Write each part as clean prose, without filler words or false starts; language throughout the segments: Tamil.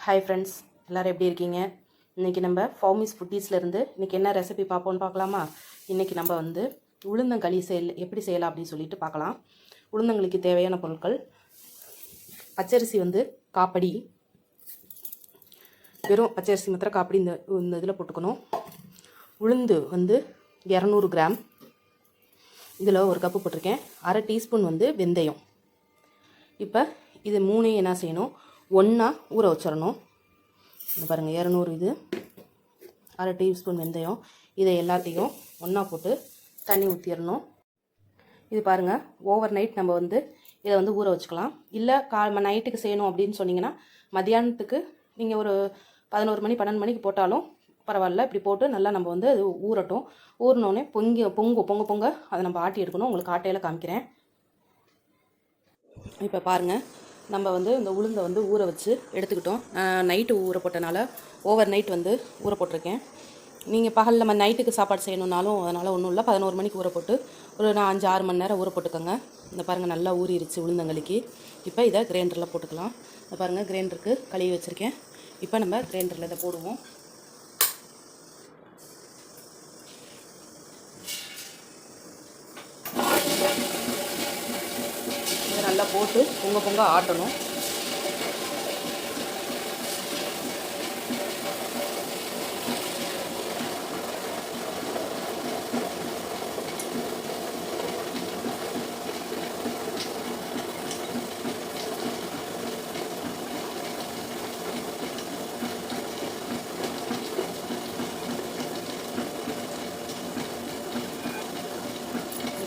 ஹாய் ஃப்ரெண்ட்ஸ், எல்லோரும் எப்படி இருக்கீங்க? இன்றைக்கி நம்ம ஃபவுமிஸ் ஃபுட்டீஸ்லேருந்து இன்றைக்கி என்ன ரெசிபி பார்ப்போன்னு பார்க்கலாமா? இன்றைக்கி நம்ம உளுந்தங்களி எப்படி செய்யலாம் அப்படின்னு சொல்லிட்டு பார்க்கலாம். உளுந்தங்களிக்கு தேவையான பொருட்கள்: பச்சரிசி காப்படி, வெறும் பச்சரிசி மாத்திரம் காப்படி இந்த இதில் போட்டுக்கணும். உளுந்து 200 கிராம், இதில் ஒரு கப்பு போட்டிருக்கேன். அரை டீஸ்பூன் வெந்தயம். இப்போ இது மூணையும் என்ன செய்யணும், ஒன்றா ஊற வச்சிடணும். இந்த பாருங்கள், 200 இது, அரை டீஸ்பூன் வெந்தயம். இதை எல்லாத்தையும் ஒன்றா போட்டு தண்ணி ஊற்றிடணும். இது பாருங்கள், ஓவர் நைட் நம்ம இதை ஊற வச்சுக்கலாம். இல்லை நைட்டுக்கு செய்யணும் அப்படின்னு சொன்னிங்கன்னா மத்தியானத்துக்கு நீங்கள் ஒரு 11 மணி 12 மணிக்கு போட்டாலும் பரவாயில்ல. இப்படி போட்டு நல்லா நம்ம அது ஊறட்டும். ஊறினோடனே பொங்க அதை நம்ம ஆட்டி எடுக்கணும். உங்களுக்கு ஆட்டையில் காமிக்கிறேன். இப்போ பாருங்கள், நம்ம இந்த உளுந்தை ஊற வச்சு எடுத்துக்கிட்டோம். நைட்டு ஊற போட்டனால ஓவர் நைட் ஊற போட்டிருக்கேன். நீங்கள் பகலில் நம்ம நைட்டுக்கு சாப்பாடு செய்யணுன்னாலும் அதனால் ஒன்றும் இல்லை. 11 மணிக்கு ஊற போட்டு ஒரு 5-6 மணி நேரம் ஊற போட்டுக்கோங்க. இந்த பாருங்கள், நல்லா ஊறிடுச்சு உளுந்தங்களிக்கு. இப்போ இதை கிரைண்டரில் போட்டுக்கலாம். இந்த பாருங்கள், கிரைண்டருக்கு கழுவி வச்சுருக்கேன். இப்போ நம்ம கிரைண்டரில் இதை போடுவோம். நல்லா போட்டு பொங்க ஆட்டணும்.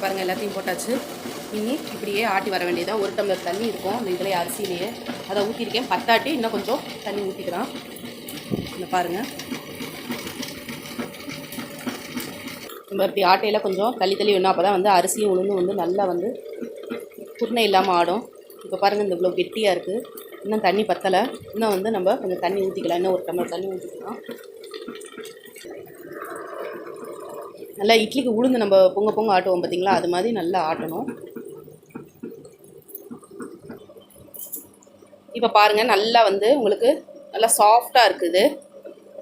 பாருங்கள், எல்லாத்தையும் போட்டாச்சு. இனி இப்படியே ஆட்டி வர வேண்டியதான். 1 டம்ளர் தண்ணி இருக்கும் இந்த இதில், அரிசியிலேயே அதை ஊற்றிருக்கேன். பத்தாட்டி இன்னும் கொஞ்சம் தண்ணி ஊற்றிக்கலாம். இந்த பாருங்கள், நம்ம இப்படி ஆட்டையில் கொஞ்சம் தள்ளி வேணும். அப்போ தான் அரிசியும் உளுந்து நல்லா குருணை இல்லாமல் ஆடும். இப்போ பாருங்கள், இந்த இவ்வளோ கெட்டியாக இருக்குது. இன்னும் தண்ணி பத்தலை. இன்னும் நம்ம கொஞ்சம் தண்ணி ஊற்றிக்கலாம். இன்னும் 1 டம்ளர் தண்ணி ஊற்றிக்கலாம். நல்லா இட்லிக்கு உளுந்து நம்ம பொங்க ஆட்டுவோம் பார்த்திங்களா, அது மாதிரி நல்லா ஆட்டணும். இப்போ பாருங்கள், நல்லா உங்களுக்கு நல்லா சாஃப்டாக இருக்குது.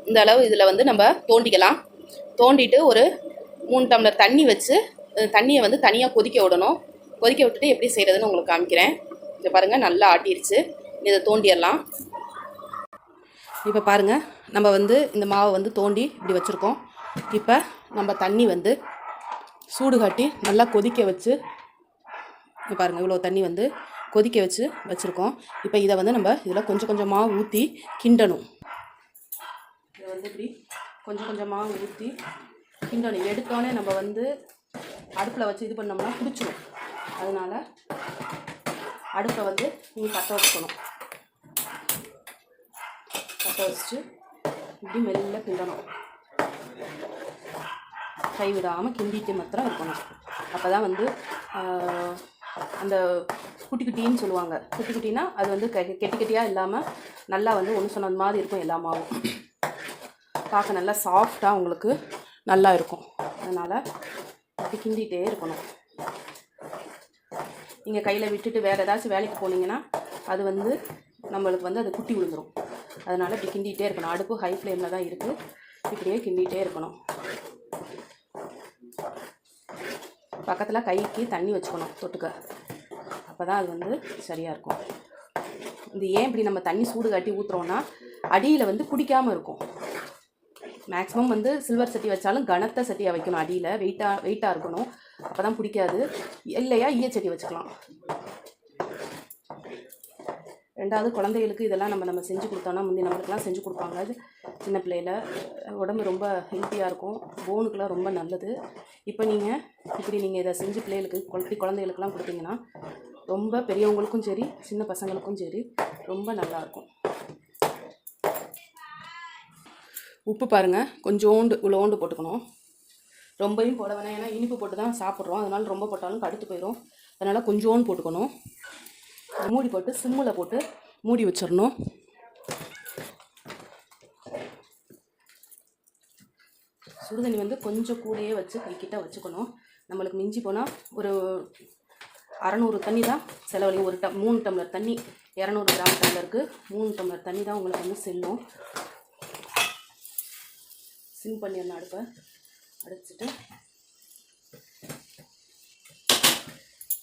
இந்த அளவு இதில் நம்ம தோண்டிக்கலாம். தோண்டிட்டு ஒரு 3 டம்ளர் தண்ணி வச்சு தண்ணியை தனியாக கொதிக்க விடணும். கொதிக்க விட்டுட்டு எப்படி செய்கிறதுன்னு உங்களுக்கு காமிக்கிறேன். இதை பாருங்கள், நல்லா ஆட்டிடுச்சு. இதை தோண்டிடலாம். இப்போ பாருங்கள், நம்ம இந்த மாவை தோண்டி இப்படி வச்சுருக்கோம். இப்போ நம்ம தண்ணி சூடு காட்டி நல்லா கொதிக்க வச்சு, பாருங்கள், இவ்வளோ தண்ணி கொதிக்க வச்சுருக்கோம். இப்போ இதை நம்ம இதில் கொஞ்சம் கொஞ்சமாக ஊற்றி கிண்டணும். இதை இப்படி கொஞ்சம் கொஞ்சமாக ஊற்றி கிண்டணும். எடுத்தோடனே நம்ம அடுப்பில் வச்சு இது பண்ணோம்னா பிடிச்சிடும். அதனால் அடுப்பை நீங்கள் பற்ற வச்சுக்கணும். பற்ற வச்சுட்டு இப்படி மெல்ல கிண்டணும். கைவிடாமல் கிண்டிட்டு மாத்திரம் இருக்கணும். அப்போ தான் அந்த குட்டி குட்டின்னு சொல்லுவாங்க. குட்டி குட்டினா அது கெட்டியாக இல்லாமல் நல்லா ஒன்று சொன்னது மாதிரி இருக்கும். எல்லா மாவும் பார்க்க நல்லா சாஃப்டாக உங்களுக்கு நல்லா இருக்கும். அதனால் அப்படி கிண்டிகிட்டே இருக்கணும். நீங்கள் கையில் விட்டுட்டு வேறு ஏதாச்சும் வேலைக்கு போனீங்கன்னா அது நம்மளுக்கு அது குட்டி விழுந்துடும். அதனால் இப்படி கிண்டிகிட்டே இருக்கணும். அடுப்பு ஹை ஃப்ளேமில் தான் இருக்குது. இப்படியே கிண்டிகிட்டே இருக்கணும். பக்கத்தில் கைக்கு தண்ணி வச்சுக்கணும் தொட்டுக்க. அப்போ தான் அது சரியாக இருக்கும். இது ஏன் இப்படி நம்ம தண்ணி சூடு காட்டி ஊற்றுறோன்னா அடியில் குடிக்காமல் இருக்கும். மேக்ஸிமம் சில்வர் சட்டி வச்சாலும் கனத்த சட்டியாக வைக்கணும். அடியில் வெயிட்டாக இருக்கணும். அப்போ தான் பிடிக்காது. இல்லையா ஈயச்சட்டி வச்சுக்கலாம். ரெண்டாவது, குழந்தைகளுக்கு இதெல்லாம் நம்ம செஞ்சு கொடுத்தோன்னா, முந்தி நம்மளுக்கெல்லாம் செஞ்சு கொடுப்பாங்க. அது சின்ன பிள்ளையில் உடம்பு ரொம்ப ஹெல்த்தியாக இருக்கும். போனுக்கெலாம் ரொம்ப நல்லது. இப்போ நீங்கள் இதை செஞ்சு பிள்ளைகளுக்கு குழந்தைகளுக்கெல்லாம் கொடுத்தீங்கன்னா ரொம்ப பெரியவங்களுக்கும் சரி சின்ன பசங்களுக்கும் சரி ரொம்ப நல்லாயிருக்கும். உப்பு பாருங்கள், இவ்வளோண்டு போட்டுக்கணும். ரொம்பவும் போட வேணாம். ஏன்னா இனிப்பு போட்டு தான் சாப்பிட்றோம். அதனால் ரொம்ப போட்டாலும் கடுத்து போயிடும். அதனால் கொஞ்சோண்டு போட்டுக்கணும். மூடி போட்டு சிம்மில் போட்டு மூடி வச்சிடணும். சுடுதண்ணி கொஞ்சம் கூடயே வச்சு கைக்கிட்ட வச்சுக்கணும். நம்மளுக்கு மிஞ்சி போனால் ஒரு 600 தண்ணி தான் செலவழியும். 3 டம்ளர் தண்ணி 200 கிராம் டம்ளருக்கு 3 டம்ளர் தண்ணி தான் உங்களுக்கு வந்து செல்லும். சிம் பண்ணிடணும் அடுப்பை. அடிச்சுட்டு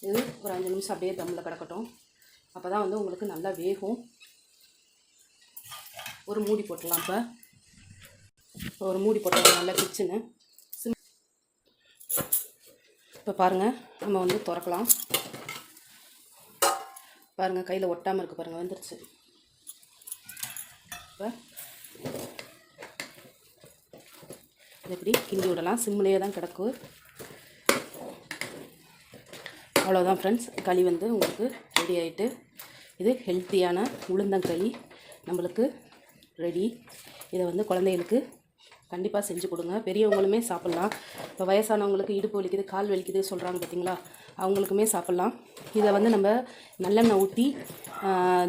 இது ஒரு 5 நிமிஷம் அப்படியே தம்மில் கிடக்கட்டும். அப்போ தான் வந்து உங்களுக்கு நல்லா வேகும். ஒரு மூடி போட்டுடலாம். இப்போ ஒரு மூடி போட்டுடலாம் நல்லா கிச்சனு. இப்போ பாருங்கள், நம்ம வந்து திறக்கலாம். பாருங்கள், கையில் ஒட்டாமல் இருக்குது பாருங்கள், வந்துருச்சு. இப்போ இது எப்படி கிண்டி விடலாம். சிம்லேயே தான் கிடக்கு. அவ்வளோதான் ஃப்ரெண்ட்ஸ், களி வந்து உங்களுக்கு ரெடி ஆகிட்டு. இது ஹெல்த்தியான உளுந்தங்களி நம்மளுக்கு ரெடி. இதை வந்து குழந்தைகளுக்கு கண்டிப்பாக செஞ்சு கொடுங்க. பெரியவங்களுமே சாப்பிட்லாம். இப்போ வயசானவங்களுக்கு இடுப்பு வலிக்குது, கால் வலிக்குது சொல்கிறாங்க பார்த்தீங்களா, அவங்களுக்குமே சாப்பிட்லாம். இதை வந்து நம்ம நல்லெண்ணெய் ஊற்றி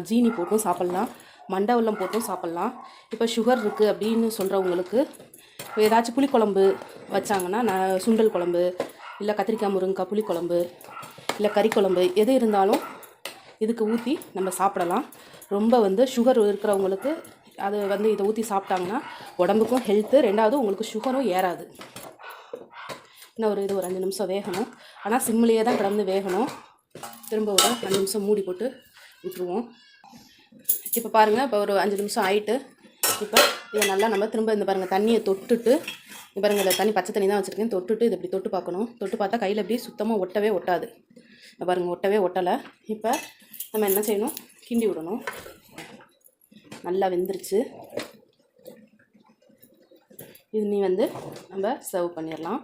ஜீனி போட்டும் சாப்பிட்லாம், மண்டை வெல்லம் போட்டும் சாப்பிட்லாம். இப்போ சுகர் இருக்குது அப்படின்னு சொல்கிறவங்களுக்கு ஏதாச்சும் புளிக்குழம்பு வச்சாங்கன்னா, சுண்டல் குழம்பு இல்லை கத்திரிக்காய் முருங்கைக்காய் புளிக்குழம்பு இல்லை கறி குழம்பு எது இருந்தாலும் இதுக்கு ஊற்றி நம்ம சாப்பிடலாம். ரொம்ப வந்து சுகர் இருக்கிறவங்களுக்கு அது வந்து இதை ஊற்றி சாப்பிட்டாங்கன்னா உடம்புக்கும் ஹெல்த்து. ரெண்டாவது உங்களுக்கு சுகரும் ஏறாது. இன்னும் ஒரு 5 நிமிஷம் வேகணும். ஆனால் சிம்லேயே தான் கிடந்து வேகணும். திரும்ப ஒரு 5 நிமிஷம் மூடி போட்டு விட்டுருவோம். இப்போ பாருங்கள், இப்போ ஒரு 5 நிமிஷம் ஆகிட்டு. இப்போ இதை நல்லா நம்ம திரும்ப இந்த பாருங்கள் தண்ணியை தொட்டுட்டு, பாருங்கள் இந்த தண்ணி பச்சை தண்ணி தான் வச்சுருக்கேன், தொட்டுட்டு இது இப்படி தொட்டு பார்க்கணும். தொட்டு பார்த்தா கையில் இப்படி சுத்தமாக ஒட்டவே ஒட்டாது. பாருங்கள், ஒட்டவே ஒட்டலை. இப்போ நம்ம என்ன செய்யணும், கிண்டி விடணும். நல்லா வெந்துருச்சு. இது நீ வந்து நம்ம சர்வ் பண்ணிடலாம்.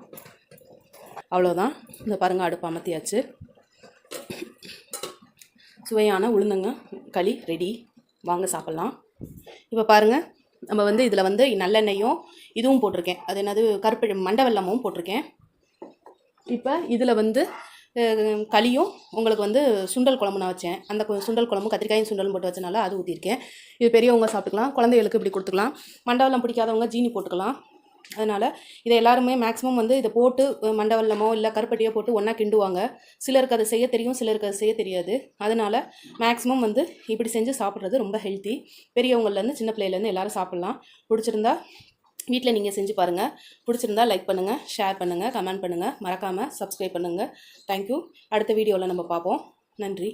அவ்வளோதான். இந்த பாருங்கள், அடுப்பு அமர்த்தியாச்சு. சுவையான உளுந்தங்க களி ரெடி. வாங்க சாப்பிட்லாம். இப்போ பாருங்கள், நம்ம வந்து இதில் வந்து நல்லெண்ணெயும் இதுவும் போட்டிருக்கேன். அது என்னது கருப்பு மண்டை வெல்லமும் போட்டிருக்கேன். இப்போ இதில் வந்து களியும் உங்களுக்கு வந்து சுண்டல் குழம்பு நான் வச்சேன். அந்த சுண்டல் குழம்பு கத்திரிக்காயும் சுண்டலும் போட்டு வச்சனால அது ஊற்றிருக்கேன். இது பெரியவங்க சாப்பிட்டுக்கலாம், குழந்தைகளுக்கு இப்படி கொடுத்துக்கலாம். மண்டவெல்லம் பிடிக்காதவங்க ஜீனி போட்டுக்கலாம். அதனால் இதை எல்லாருமே மேக்ஸிமம் வந்து இதை போட்டு மண்டவெல்லமோ இல்லை கருப்பட்டியோ போட்டு ஒன்றா கிண்டுவாங்க. சிலருக்கு அதை செய்ய தெரியும், சிலருக்கு அது செய்ய தெரியாது. அதனால் மேக்ஸிமம் வந்து இப்படி செஞ்சு சாப்பிட்றது ரொம்ப ஹெல்த்தி. பெரியவங்கள்லேருந்து சின்ன பிள்ளையிலேருந்து எல்லோரும் சாப்பிட்லாம். பிடிச்சிருந்தா வீட்டில் நீங்கள் செஞ்சு பாருங்கள். பிடிச்சிருந்தா லைக் பண்ணுங்கள், ஷேர் பண்ணுங்கள், கமெண்ட் பண்ணுங்கள், மறக்காமல் சப்ஸ்கிரைப் பண்ணுங்கள். தேங்க்யூ. அடுத்த வீடியோவில் நம்ம பார்ப்போம். நன்றி.